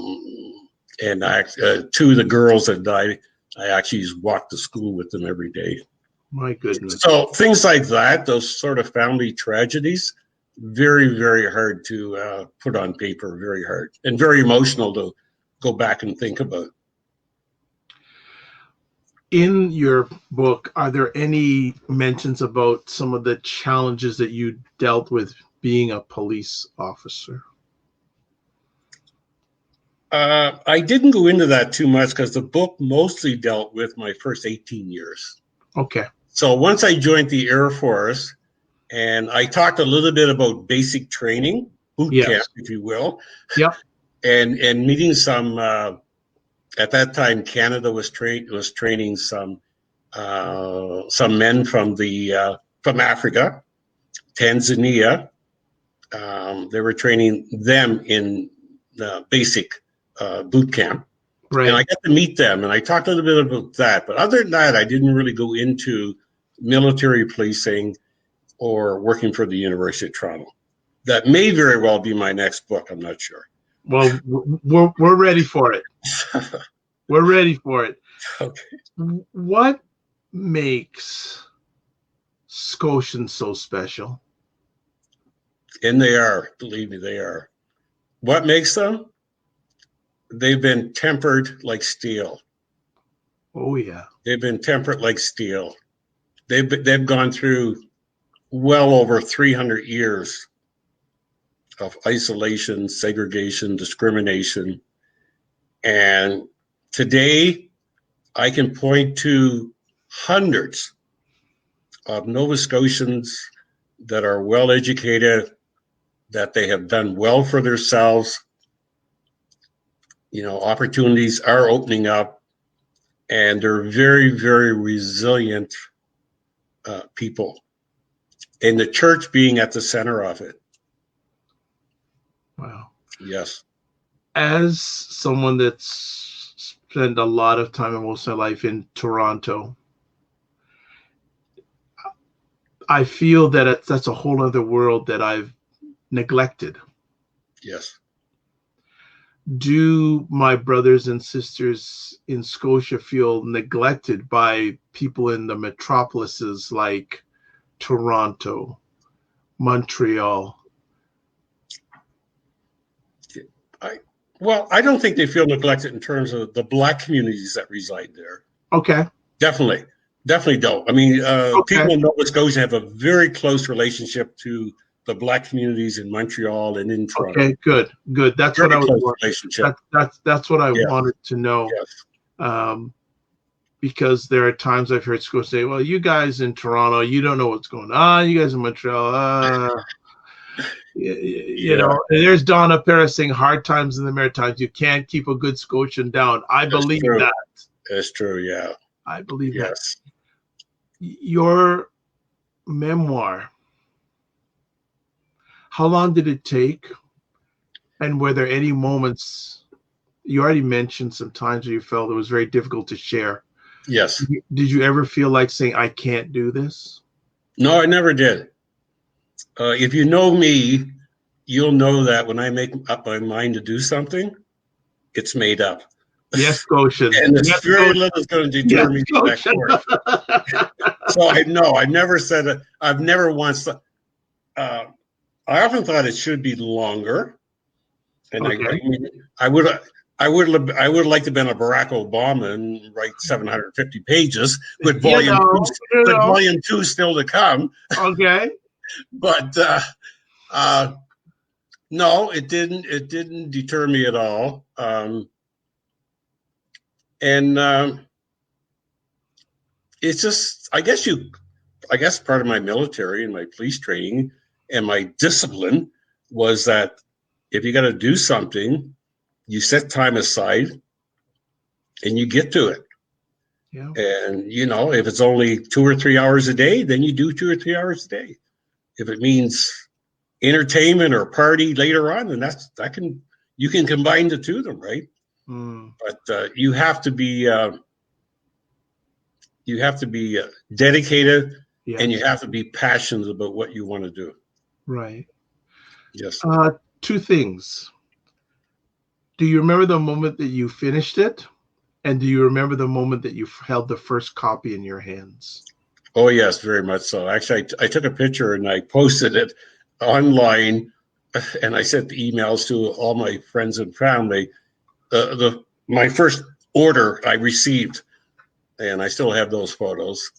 2 of the girls that died, I actually walked to school with them every day. My goodness. So things like that, those sort of family tragedies, very, very hard to put on paper, very hard, and very emotional to go back and think about. In your book, are there any mentions about some of the challenges that you dealt with being a police officer? I didn't go into that too much because the book mostly dealt with my first 18 years. Okay. So once I joined the Air Force, and I talked a little bit about basic training, boot camp, if you will. Yeah. And meeting some. At that time, Canada was training some men from Africa, Tanzania. They were training them in the basic boot camp, right. And I got to meet them, and I talked a little bit about that. But other than that, I didn't really go into military policing or working for the University of Toronto. That may very well be my next book. I'm not sure. Well, we're ready for it. We're ready for it. Okay. What makes Scotians so special? And they are, believe me, they are. What makes them? They've been tempered like steel. Oh yeah. They've been tempered like steel. They've gone through well over 300 years of isolation, segregation, discrimination. And today, I can point to hundreds of Nova Scotians that are well educated, that they have done well for themselves. You know, opportunities are opening up, and they're very, very resilient people, and the church being at the center of it. Wow. Yes. As someone that's spent a lot of time and most of my life in Toronto, I feel that that's a whole other world that I've neglected. Yes. Do my brothers and sisters in Scotia feel neglected by people in the metropolises like Toronto, Montreal? Well, I don't think they feel neglected in terms of the Black communities that reside there. Okay. Definitely don't. I mean, people in Nova Scotia have a very close relationship to the Black communities in Montreal and in Toronto. Okay, good. That's very what I was. Relationship. That's what I wanted to know. Yes. Because there are times I've heard schools say, "Well, you guys in Toronto, you don't know what's going on. You guys in Montreal, you know." There's Donna Paris saying, "Hard times in the Maritimes. You can't keep a good Scotian down." I believe that. That's true. Yeah. I believe that. Your memoir, how long did it take? And were there any moments, you already mentioned some times where you felt it was very difficult to share. Yes. Did you ever feel like saying, I can't do this? No, I never did. If you know me, you'll know that when I make up my mind to do something, it's made up. Yes, Scotian. And there's very little is going to deter me from that course. So I never said it. I've never once. I often thought it should be longer, and I would like to have been a Barack Obama and write 750 pages with volume 2 still to come. Okay. But no, it didn't deter me at all. And it's just, I guess part of my military and my police training and my discipline was that if you got to do something, you set time aside and you get to it. Yeah. And, you know, if it's only 2 or 3 hours a day, then you do 2 or 3 hours a day. If it means entertainment or party later on, then you can combine the two of them, right? Mm. But you have to be dedicated, Yeah. and you have to be passionate about what you want to do. Right. Yes. 2 things. Do you remember the moment that you finished it? And do you remember the moment that you held the first copy in your hands? Oh, yes, very much so. Actually, I took a picture and I posted it online, and I sent emails to all my friends and family. My first order I received, and I still have those photos.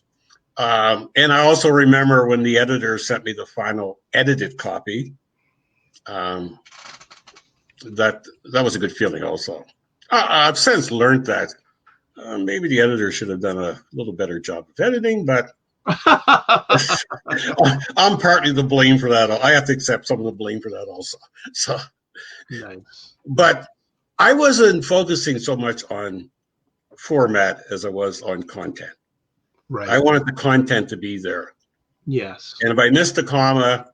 And I also remember when the editor sent me the final edited copy. That was a good feeling also. I've since learned that maybe the editor should have done a little better job of editing, but I'm partly the blame for that. I have to accept some of the blame for that also. So, nice. But I wasn't focusing so much on format as I was on content. Right. I wanted the content to be there. Yes. And if I missed a comma,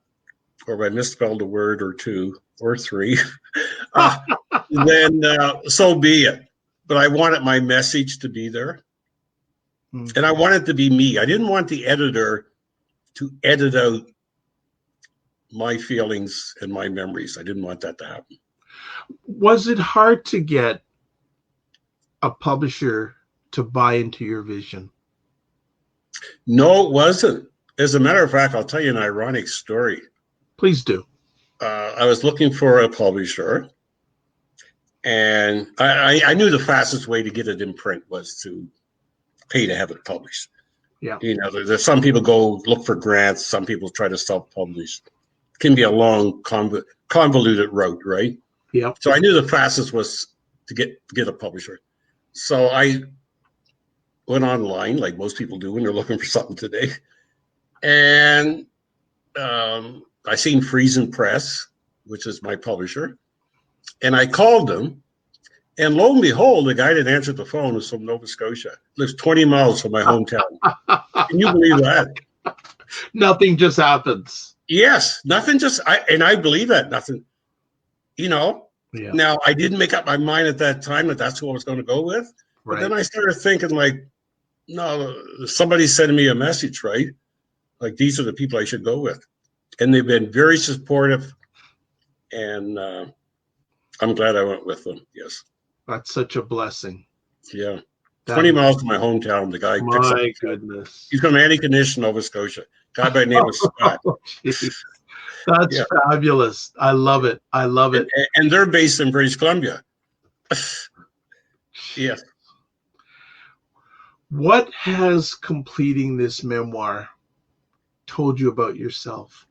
or if I misspelled a word or 2 or 3, then so be it. But I wanted my message to be there. Mm-hmm. And I wanted it to be me. I didn't want the editor to edit out my feelings and my memories. I didn't want that to happen. Was it hard to get a publisher to buy into your vision? No, it wasn't. As a matter of fact, I'll tell you an ironic story. Please do. I was looking for a publisher, and I knew the fastest way to get it in print was to pay to have it published. Yeah. You know, there's some people go look for grants. Some people try to self-publish. It can be a long, convoluted route, right? Yeah. So I knew the fastest was to get a publisher. So I went online, like most people do when they're looking for something today, and I seen Friesen Press, which is my publisher, and I called them, and lo and behold, the guy that answered the phone was from Nova Scotia. Lives 20 miles from my hometown. Can you believe that? Nothing just happens. Yes, nothing just, I believe that, nothing, you know. Yeah. Now, I didn't make up my mind at that time that that's who I was going to go with, but then I started thinking, like, no, somebody's sending me a message, right? Like, these are the people I should go with. And they've been very supportive, and I'm glad I went with them. Yes. That's such a blessing. Yeah. 20 miles from my hometown. The guy picks up. My goodness. He's from Antigonish, Nova Scotia. Guy by the name of Scott. That's fabulous. I love it. I love it. And they're based in British Columbia. Yes. What has completing this memoir told you about yourself?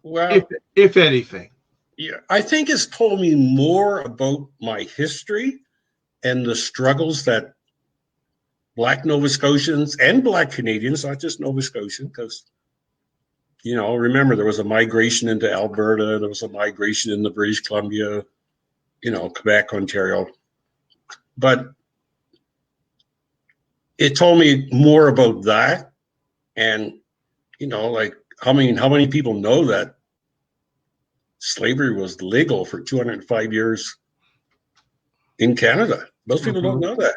Well, if anything. Yeah, I think it's told me more about my history and the struggles that Black Nova Scotians and Black Canadians, not just Nova Scotian, because, you know, remember there was a migration into Alberta, there was a migration into British Columbia, you know, Quebec, Ontario. But it told me more about that, and, you know, like how many people know that slavery was legal for 205 years in Canada? Most people don't know that.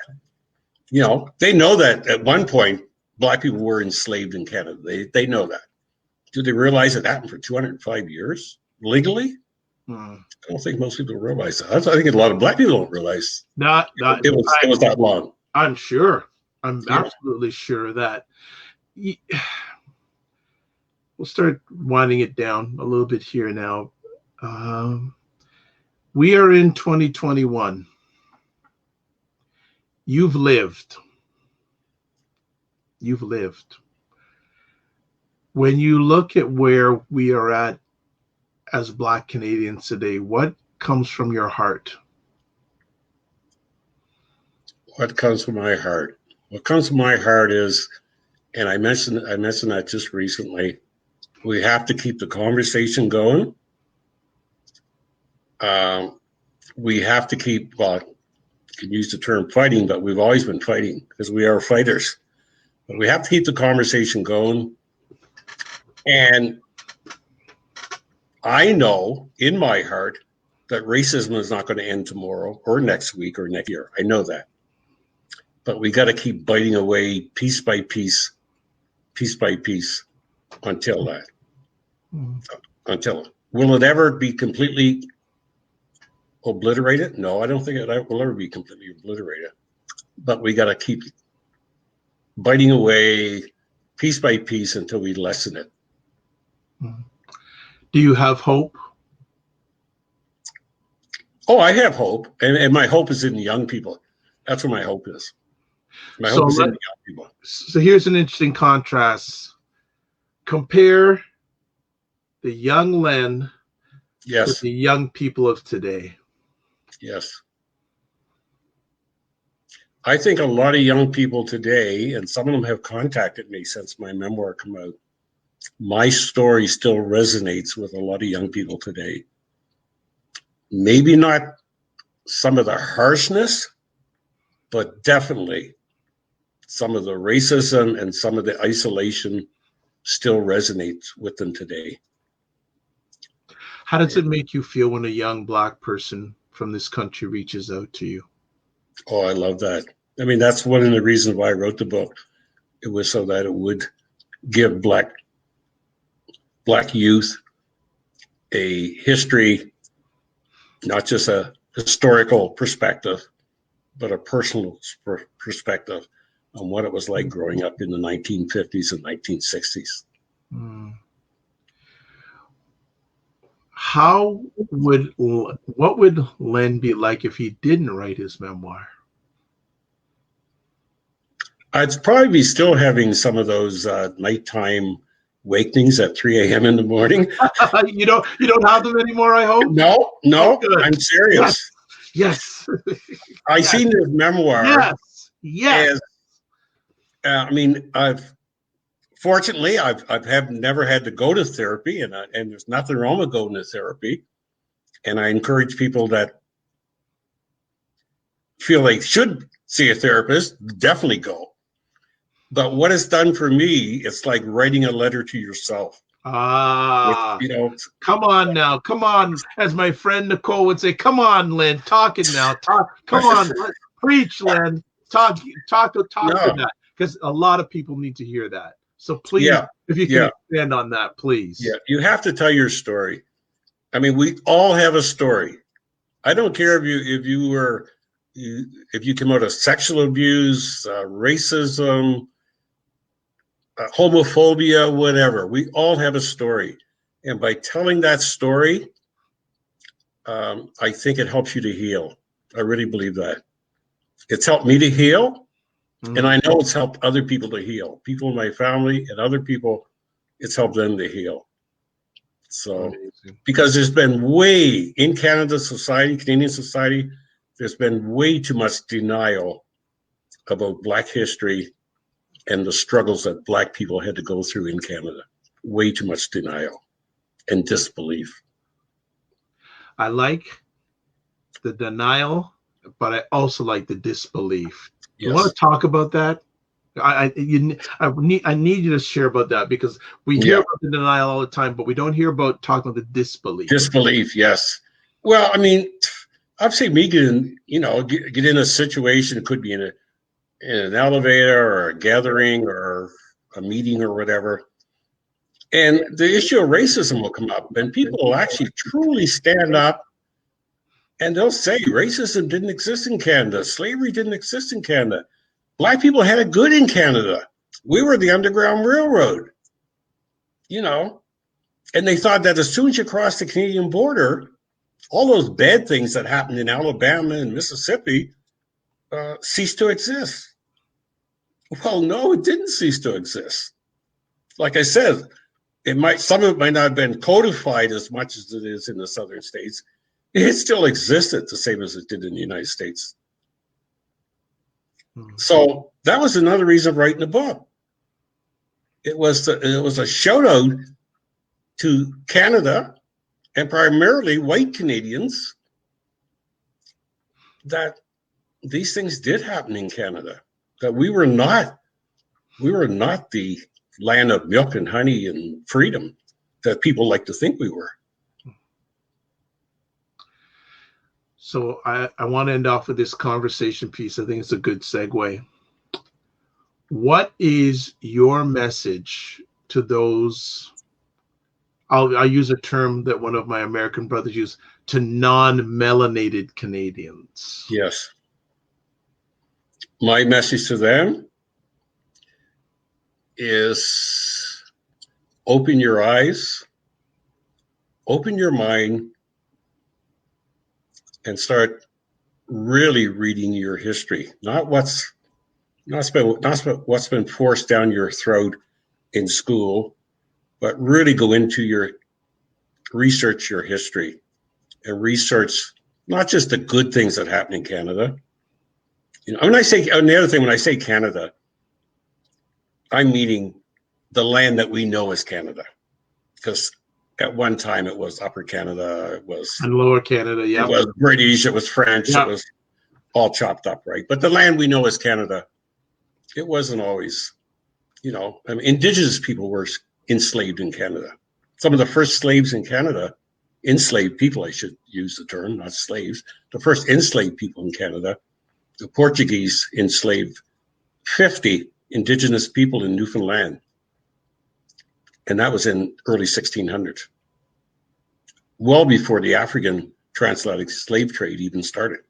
You know, they know that at one point Black people were enslaved in Canada. They know that. Do they realize it happened for 205 years legally? I don't think most people realize that. I think a lot of Black people don't realize it was that long. I'm sure. I'm absolutely sure of that. We'll start winding it down a little bit here now. We are in 2021. You've lived. You've lived. When you look at where we are at as Black Canadians today, what comes from your heart? What comes from my heart? What comes from my heart is, and I mentioned that just recently, we have to keep the conversation going. We have to keep, well, you can use the term fighting, but we've always been fighting because we are fighters. But we have to keep the conversation going. And I know in my heart that racism is not going to end tomorrow or next week or next year. I know that. But we got to keep biting away piece by piece until that. Until will it ever be completely obliterated? No, I don't think it will ever be completely obliterated. But we got to keep biting away piece by piece until we lessen it. Do you have hope? Oh, I have hope, and my hope is in the young people. That's where my hope is. My hope is in the young people. So here's an interesting contrast. Compare the young Len to the young people of today. Yes. I think a lot of young people today, and some of them have contacted me since my memoir came out, my story still resonates with a lot of young people today. Maybe not some of the harshness, but definitely some of the racism and some of the isolation still resonates with them today. How does it make you feel when a young Black person from this country reaches out to you? Oh, I love that. I mean, that's one of the reasons why I wrote the book. It was so that it would give Black youth a history, not just a historical perspective, but a personal perspective on what it was like growing up in the 1950s and 1960s. What would Len be like if he didn't write his memoir? I'd probably be still having some of those nighttime awakenings at 3 a.m. in the morning. You don't have them anymore, I hope? No, Oh, I'm serious. Yes. I seen this memoir. Yes. I mean, I've never had to go to therapy, and there's nothing wrong with going to therapy. And I encourage people that feel they should see a therapist, definitely go. But what it's done for me, it's like writing a letter to yourself. Come on now. Come on. As my friend Nicole would say, come on, Len, talk it now. Come on. Preach, Len. Talk to that. Because a lot of people need to hear that. So please, if you can expand on that, please. Yeah, you have to tell your story. I mean, we all have a story. I don't care if you came out of sexual abuse, racism, homophobia, whatever. We all have a story. And by telling that story, I think it helps you to heal. I really believe that. It's helped me to heal. And I know it's helped other people to heal. People in my family and other people, it's helped them to heal. So, because there's been in Canadian society, there's been way too much denial about Black history and the struggles that Black people had to go through in Canada. Way too much denial and disbelief. I like the denial, but I also like the disbelief. Yes. You want to talk about that? I need you to share about that, because we hear about the denial all the time, but we don't hear about talking about the disbelief. Disbelief, yes. Well, I mean, I've seen me get in a situation. It could be in an elevator or a gathering or a meeting or whatever, and the issue of racism will come up, and people will actually truly stand up and they'll say racism didn't exist in Canada, slavery didn't exist in Canada, Black people had it good in Canada, we were the Underground Railroad, and they thought that as soon as you crossed the Canadian border, all those bad things that happened in Alabama and Mississippi ceased to exist. Well, no, it didn't cease to exist. Like I said, some of it might not have been codified as much as it is in the southern states, It still existed the same as it did in the United States. Mm. So that was another reason of writing the book. It was a shout out to Canada and primarily white Canadians that these things did happen in Canada, that we were not the land of milk and honey and freedom that people like to think we were. So I want to end off with this conversation piece. I think it's a good segue. What is your message to those, I'll use a term that one of my American brothers used, to non-melanated Canadians? Yes. My message to them is open your eyes, open your mind, and start really reading your history, not what's been forced down your throat in school, but really go into research your history and research not just the good things that happen in Canada. You know, when I say Canada, I'm meaning the land that we know as Canada, because at one time it was Upper Canada, it was and Lower Canada, yeah. It was British, it was French, It was all chopped up, right? But the land we know as Canada, it wasn't always, Indigenous people were enslaved in Canada. Some of the first slaves in Canada, enslaved people, I should use the term, not slaves, the first enslaved people in Canada, the Portuguese enslaved 50 Indigenous people in Newfoundland. And that was in early 1600s, well before the African transatlantic slave trade even started.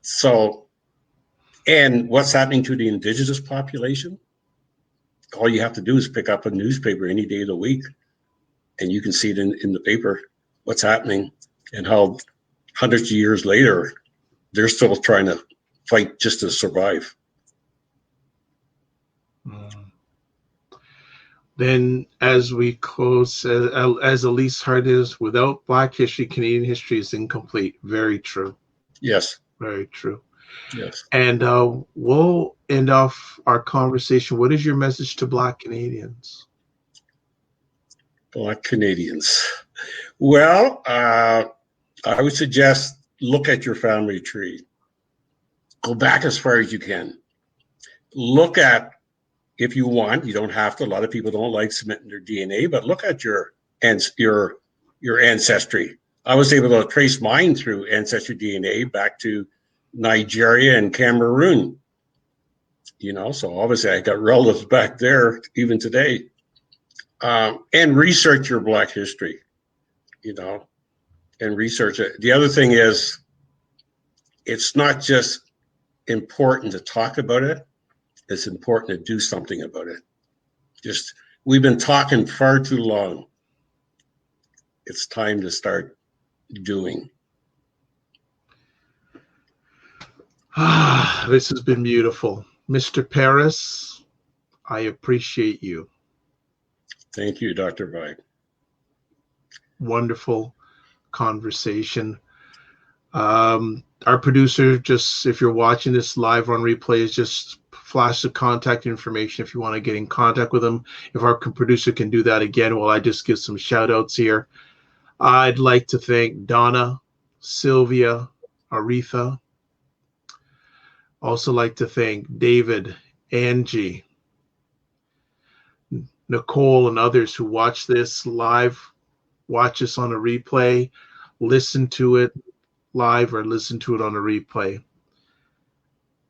So, and what's happening to the Indigenous population? All you have to do is pick up a newspaper any day of the week, and you can see it in the paper, what's happening and how hundreds of years later, they're still trying to fight just to survive. Then as we close, as Elise Hart is, without Black history, Canadian history is incomplete. Very true. Yes. Very true. Yes. And we'll end off our conversation. What is your message to Black Canadians? Black Canadians. Well, I would suggest look at your family tree. Go back as far as you can. Look at, if you want, you don't have to. A lot of people don't like submitting their DNA, but look at your ancestry. I was able to trace mine through Ancestry DNA back to Nigeria and Cameroon. So obviously I got relatives back there even today. And research your Black history, and research it. The other thing is, it's not just important to talk about it, it's important to do something about it. We've been talking far too long. It's time to start doing. This has been beautiful. Mr. Paris, I appreciate you. Thank you, Dr. Vide. Wonderful conversation. Our producer, just if you're watching this live on replay, is just flash the contact information if you want to get in contact with him. If our producer can do that again, well, I just give some shout outs here. I'd like to thank Donna, Sylvia, Aretha. Also like to thank David, Angie, Nicole, and others who watch this live, watch us on a replay, listen to it live, or listen to it on a replay.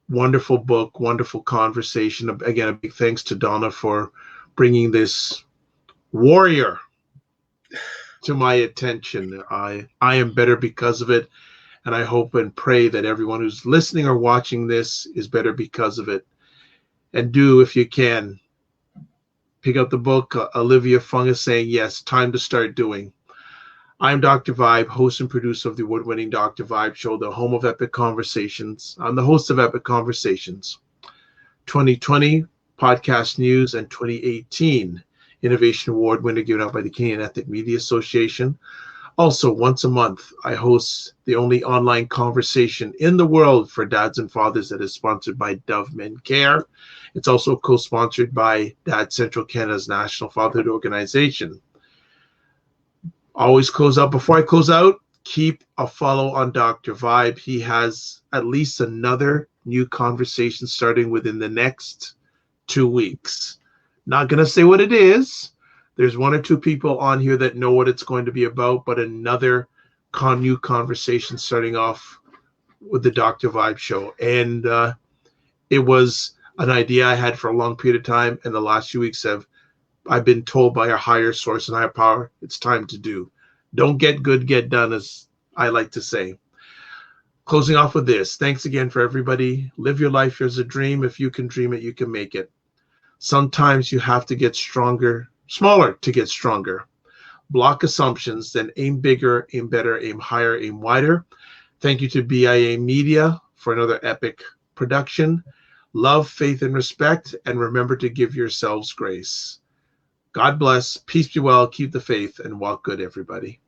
Wonderful book, wonderful conversation. Again, a big thanks to Donna for bringing this warrior to my attention. I am better because of it, and I hope and pray that everyone who's listening or watching this is better because of it. And do, if you can, pick up the book. Olivia Fung is saying, yes, time to start doing. I'm Dr. Vibe, host and producer of the award-winning Dr. Vibe Show, the home of Epic Conversations. I'm the host of Epic Conversations 2020 Podcast News and 2018 Innovation Award winner given out by the Canadian Ethnic Media Association. Also, once a month, I host the only online conversation in the world for dads and fathers that is sponsored by Dove Men Care. It's also co-sponsored by Dad Central Canada's National Fatherhood Organization. Always close out. Before I close out, keep a follow on Dr. Vibe. He has at least another new conversation starting within the next 2 weeks. Not going to say what it is. There's one or two people on here that know what it's going to be about, but another new conversation starting off with the Dr. Vibe show. And it was an idea I had for a long period of time, and the last few weeks I've been told by a higher source and higher power, it's time to do. Don't get good, get done, as I like to say. Closing off with this, thanks again for everybody. Live your life as a dream. If you can dream it, you can make it. Sometimes you have to get smaller to get stronger. Block assumptions, then aim bigger, aim better, aim higher, aim wider. Thank you to BIA Media for another epic production. Love, faith, and respect, and remember to give yourselves grace. God bless, peace be well, keep the faith, and walk good, everybody.